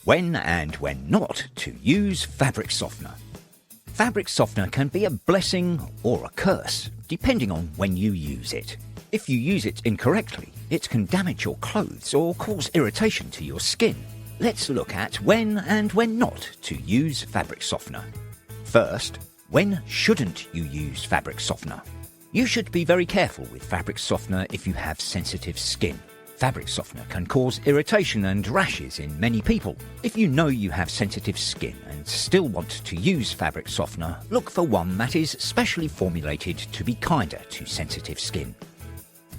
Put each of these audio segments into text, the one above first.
When and when not to use fabric softener. Fabric softener can be a blessing or a curse, depending on when you use it. If you use it incorrectly, it can damage your clothes or cause irritation to your skin. Let's look at when and when not to use fabric softener. First, when shouldn't you use fabric softener? You should be very careful with fabric softener if you have sensitive skin. Fabric softener can cause irritation and rashes in many people. If you know you have sensitive skin and still want to use fabric softener, look for one that is specially formulated to be kinder to sensitive skin.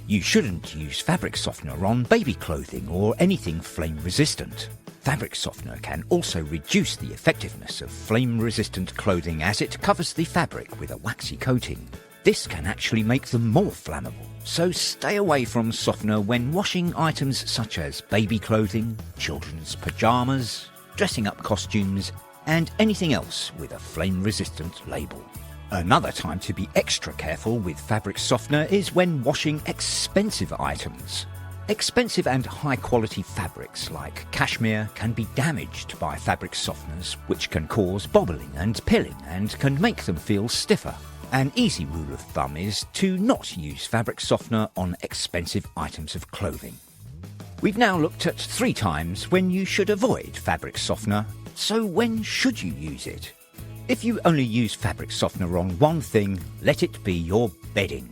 You shouldn't use fabric softener on baby clothing or anything flame resistant. Fabric softener can also reduce the effectiveness of flame resistant clothing as it covers the fabric with a waxy coating. This can actually make them more flammable, so stay away from softener when washing items such as baby clothing, children's pyjamas, dressing up costumes, and anything else with a flame-resistant label. Another time to be extra careful with fabric softener is when washing expensive items. Expensive and high-quality fabrics like cashmere can be damaged by fabric softeners, which can cause bobbling and pilling and can make them feel stiffer. An easy rule of thumb is to not use fabric softener on expensive items of clothing. We've now looked at 3 times when you should avoid fabric softener, so when should you use it? If you only use fabric softener on one thing, let it be your bedding.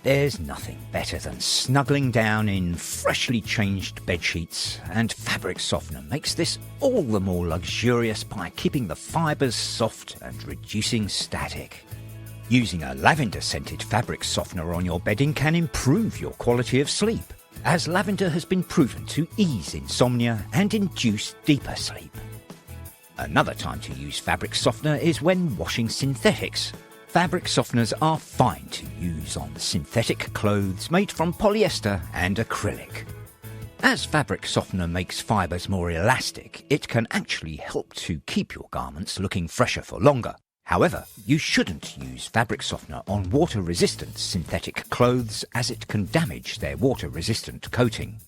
There's nothing better than snuggling down in freshly changed bed sheets, and fabric softener makes this all the more luxurious by keeping the fibres soft and reducing static. Using a lavender-scented fabric softener on your bedding can improve your quality of sleep, as lavender has been proven to ease insomnia and induce deeper sleep. Another time to use fabric softener is when washing synthetics. Fabric softeners are fine to use on synthetic clothes made from polyester and acrylic. As fabric softener makes fibres more elastic, it can actually help to keep your garments looking fresher for longer. However, you shouldn't use fabric softener on water-resistant synthetic clothes as it can damage their water-resistant coating.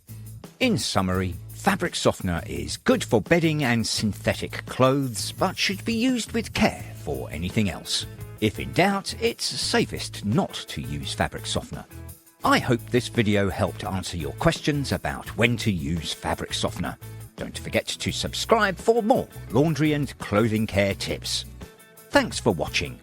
In summary, fabric softener is good for bedding and synthetic clothes, but should be used with care for anything else. If in doubt, it's safest not to use fabric softener. I hope this video helped answer your questions about when to use fabric softener. Don't forget to subscribe for more laundry and clothing care tips. Thanks for watching.